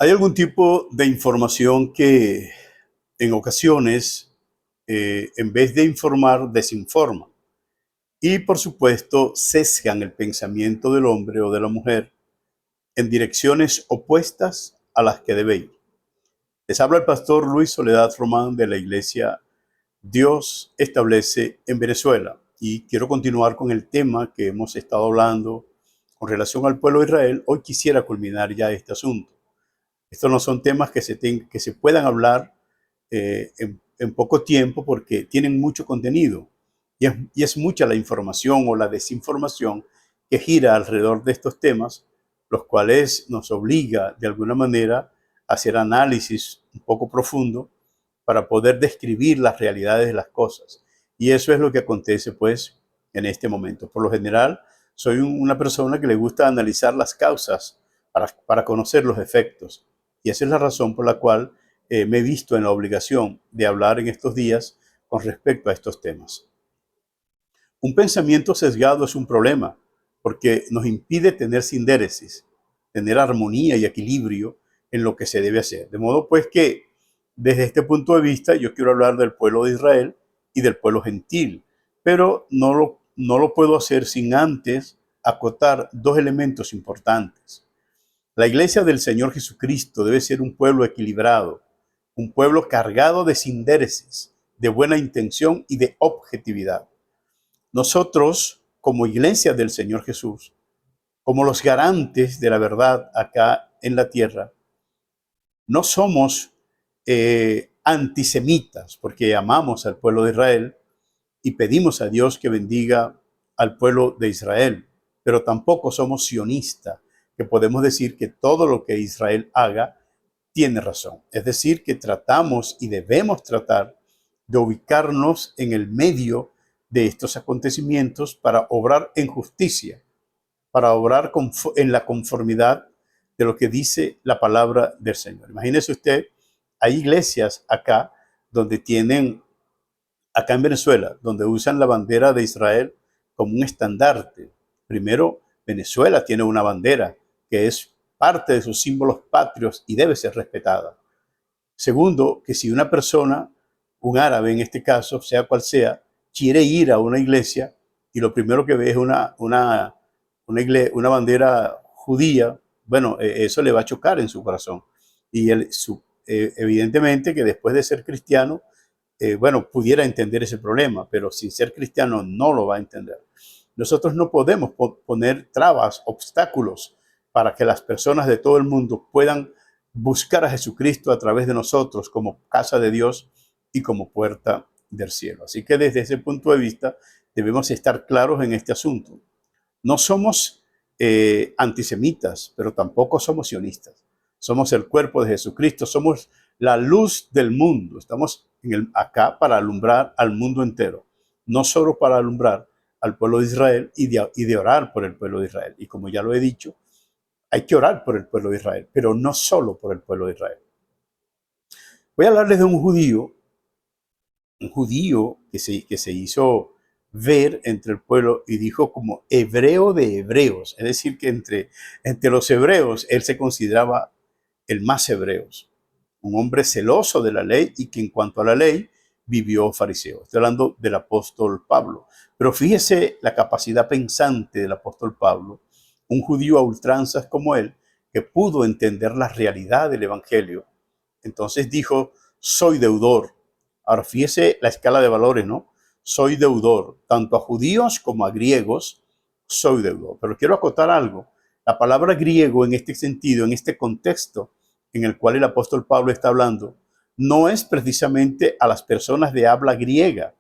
Hay algún tipo de información que en ocasiones, en vez de informar, desinforma. Y por supuesto, sesgan el pensamiento del hombre o de la mujer en direcciones opuestas a las que debe ir. Les habla el pastor Luis Soledad Román de la iglesia Dios Establece en Venezuela. Y quiero continuar con el tema que hemos estado hablando con relación al pueblo de Israel. Hoy quisiera culminar ya este asunto. Estos no son temas que se puedan hablar en poco tiempo porque tienen mucho contenido y es mucha la información o la desinformación que gira alrededor de estos temas, los cuales nos obliga de alguna manera a hacer análisis un poco profundo para poder describir las realidades de las cosas. Y eso es lo que acontece pues en este momento. Por lo general, soy una persona que le gusta analizar las causas para conocer los efectos. Y esa es la razón por la cual me he visto en la obligación de hablar en estos días con respecto a estos temas. Un pensamiento sesgado es un problema porque nos impide tener sindéresis, tener armonía y equilibrio en lo que se debe hacer. De modo pues que desde este punto de vista yo quiero hablar del pueblo de Israel y del pueblo gentil, pero no lo puedo hacer sin antes acotar dos elementos importantes. La iglesia del Señor Jesucristo debe ser un pueblo equilibrado, un pueblo cargado de sindéresis, de buena intención y de objetividad. Nosotros, como iglesia del Señor Jesús, como los garantes de la verdad acá en la tierra, no somos antisemitas, porque amamos al pueblo de Israel y pedimos a Dios que bendiga al pueblo de Israel, pero tampoco somos sionistas, que podemos decir que todo lo que Israel haga tiene razón. Es decir, que tratamos y debemos tratar de ubicarnos en el medio de estos acontecimientos para obrar en justicia, para obrar en la conformidad de lo que dice la palabra del Señor. Imagínese usted, hay iglesias acá donde tienen, acá en Venezuela, donde usan la bandera de Israel como un estandarte. Primero, Venezuela tiene una bandera que es parte de sus símbolos patrios y debe ser respetada. Segundo, que si una persona, un árabe en este caso, sea cual sea, quiere ir a una iglesia y lo primero que ve es una bandera judía, bueno, eso le va a chocar en su corazón. Y evidentemente que después de ser cristiano, bueno, pudiera entender ese problema, pero sin ser cristiano no lo va a entender. Nosotros no podemos poner trabas, obstáculos para que las personas de todo el mundo puedan buscar a Jesucristo a través de nosotros como casa de Dios y como puerta del cielo. Así que desde ese punto de vista debemos estar claros en este asunto. No somos antisemitas, pero tampoco somos sionistas. Somos el cuerpo de Jesucristo, somos la luz del mundo. Estamos acá para alumbrar al mundo entero, no solo para alumbrar al pueblo de Israel y de orar por el pueblo de Israel. Y como ya lo he dicho, hay que orar por el pueblo de Israel, pero no solo por el pueblo de Israel. Voy a hablarles de un judío que se hizo ver entre el pueblo y dijo como hebreo de hebreos, es decir, que entre los hebreos él se consideraba el más hebreos, un hombre celoso de la ley y que en cuanto a la ley vivió fariseo. Estoy hablando del apóstol Pablo, pero fíjese la capacidad pensante del apóstol Pablo, un judío a ultranzas como él, que pudo entender la realidad del evangelio. Entonces dijo, soy deudor. Ahora fíjese la escala de valores, ¿no? Soy deudor, tanto a judíos como a griegos, soy deudor. Pero quiero acotar algo. La palabra griego en este sentido, en este contexto en el cual el apóstol Pablo está hablando, no es precisamente a las personas de habla griega,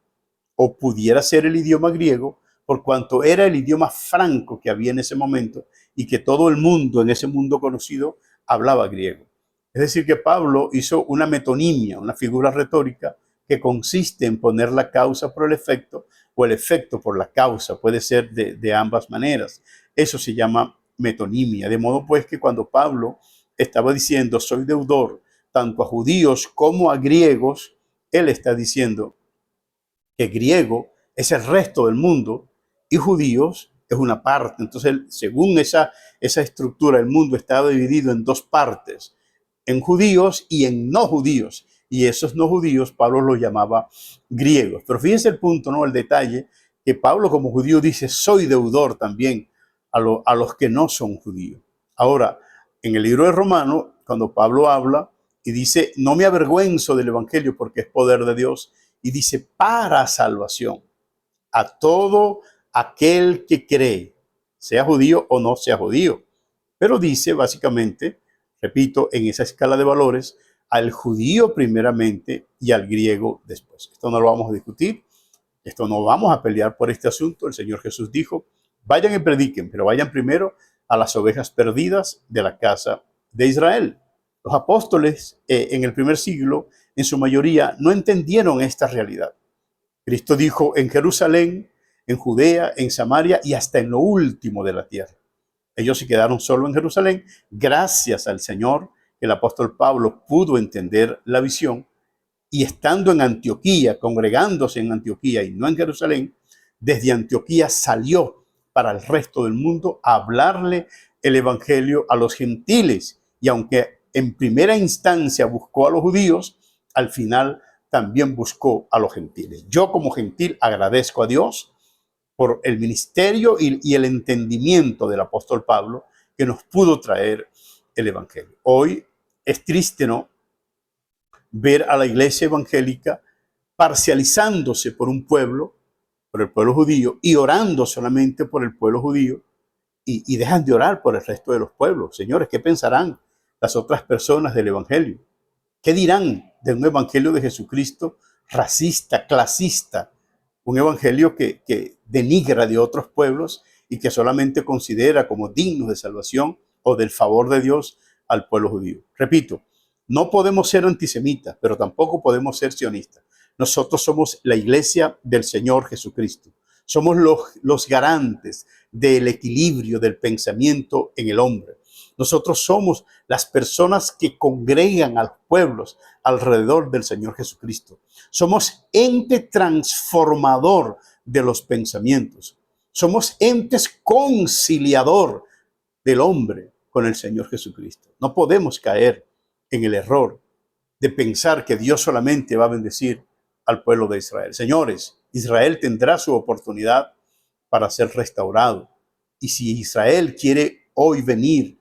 o pudiera ser el idioma griego, por cuanto era el idioma franco que había en ese momento y que todo el mundo en ese mundo conocido hablaba griego. Es decir, que Pablo hizo una metonimia, una figura retórica que consiste en poner la causa por el efecto o el efecto por la causa. Puede ser de ambas maneras. Eso se llama metonimia. De modo pues que cuando Pablo estaba diciendo soy deudor tanto a judíos como a griegos, él está diciendo que griego es el resto del mundo y judíos es una parte. Entonces, según esa estructura, el mundo está dividido en dos partes. en judíos y en no judíos. Y esos no judíos, Pablo los llamaba griegos. Pero fíjense el punto, ¿no? El detalle, que Pablo como judío dice, soy deudor también a los que no son judíos. Ahora, en el libro de Romanos, cuando Pablo habla y dice, no me avergüenzo del evangelio porque es poder de Dios, y dice, para salvación a todo aquel que cree, sea judío o no sea judío. Pero dice básicamente, repito, en esa escala de valores, al judío primeramente y al griego después. Esto no lo vamos a discutir, esto no vamos a pelear por este asunto. El Señor Jesús dijo, vayan y prediquen, pero vayan primero a las ovejas perdidas de la casa de Israel. Los apóstoles en el primer siglo, en su mayoría, no entendieron esta realidad. Cristo dijo en Jerusalén, en Judea, en Samaria y hasta en lo último de la tierra. Ellos se quedaron solo en Jerusalén. Gracias al Señor, el apóstol Pablo pudo entender la visión y estando en Antioquía, congregándose en Antioquía y no en Jerusalén, desde Antioquía salió para el resto del mundo a hablarle el evangelio a los gentiles. Y aunque en primera instancia buscó a los judíos, al final también buscó a los gentiles. Yo como gentil agradezco a Dios por el ministerio y el entendimiento del apóstol Pablo que nos pudo traer el evangelio. Hoy es triste, ¿no?, ver a la iglesia evangélica parcializándose por un pueblo, por el pueblo judío, y orando solamente por el pueblo judío, y dejan de orar por el resto de los pueblos. Señores, ¿qué pensarán las otras personas del evangelio? ¿Qué dirán de un evangelio de Jesucristo racista, clasista? Un evangelio que denigra de otros pueblos y que solamente considera como dignos de salvación o del favor de Dios al pueblo judío. Repito, no podemos ser antisemitas, pero tampoco podemos ser sionistas. Nosotros somos la iglesia del Señor Jesucristo. Somos los garantes del equilibrio del pensamiento en el hombre. Nosotros somos las personas que congregan a los pueblos alrededor del Señor Jesucristo. Somos ente transformador de los pensamientos. Somos entes conciliador del hombre con el Señor Jesucristo. No podemos caer en el error de pensar que Dios solamente va a bendecir al pueblo de Israel. Señores, Israel tendrá su oportunidad para ser restaurado. Y si Israel quiere hoy venir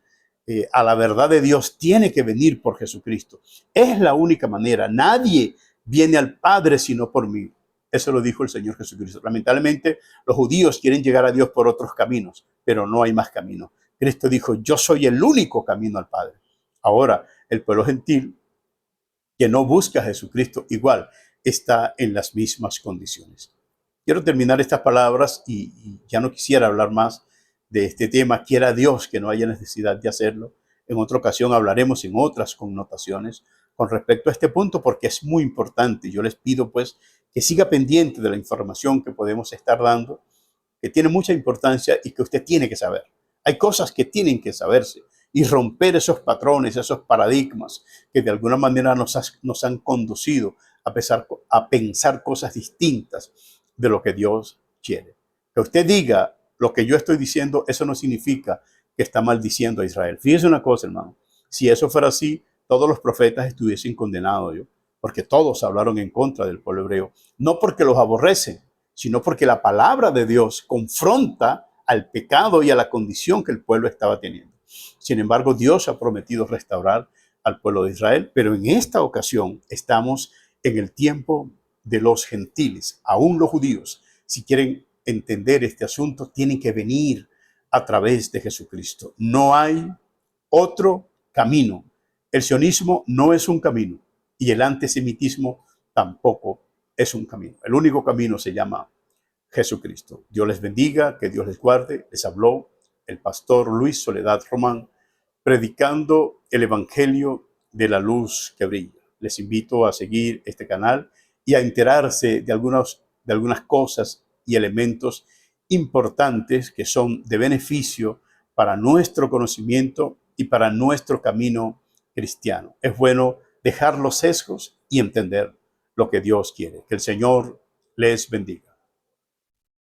a la verdad de Dios, tiene que venir por Jesucristo. Es la única manera. Nadie viene al Padre sino por mí. Eso lo dijo el Señor Jesucristo. Lamentablemente, los judíos quieren llegar a Dios por otros caminos, pero no hay más camino. Cristo dijo, yo soy el único camino al Padre. Ahora, el pueblo gentil que no busca a Jesucristo igual está en las mismas condiciones. Quiero terminar estas palabras y ya no quisiera hablar más de este tema. Quiera Dios que no haya necesidad de hacerlo. En otra ocasión hablaremos en otras connotaciones con respecto a este punto porque es muy importante. Yo les pido pues que siga pendiente de la información que podemos estar dando, que tiene mucha importancia y que usted tiene que saber. Hay cosas que tienen que saberse y romper esos patrones, esos paradigmas que de alguna manera nos han conducido a pensar cosas distintas de lo que Dios quiere. Que usted diga lo que yo estoy diciendo, eso no significa que está maldiciendo a Israel. Fíjese una cosa, hermano. Si eso fuera así, todos los profetas estuviesen condenados, porque todos hablaron en contra del pueblo hebreo. No porque los aborrecen, sino porque la palabra de Dios confronta al pecado y a la condición que el pueblo estaba teniendo. Sin embargo, Dios ha prometido restaurar al pueblo de Israel, pero en esta ocasión estamos en el tiempo de los gentiles, aún los judíos. Si quieren entender este asunto, tienen que venir a través de Jesucristo. No hay otro camino. El sionismo no es un camino y el antisemitismo tampoco es un camino. El único camino se llama Jesucristo. Dios les bendiga, que Dios les guarde. Les habló el pastor Luis Soledad Román, predicando el evangelio de la luz que brilla. Les invito a seguir este canal y a enterarse de algunas cosas y elementos importantes que son de beneficio para nuestro conocimiento y para nuestro camino cristiano. Es bueno dejar los sesgos y entender lo que Dios quiere. Que el Señor les bendiga.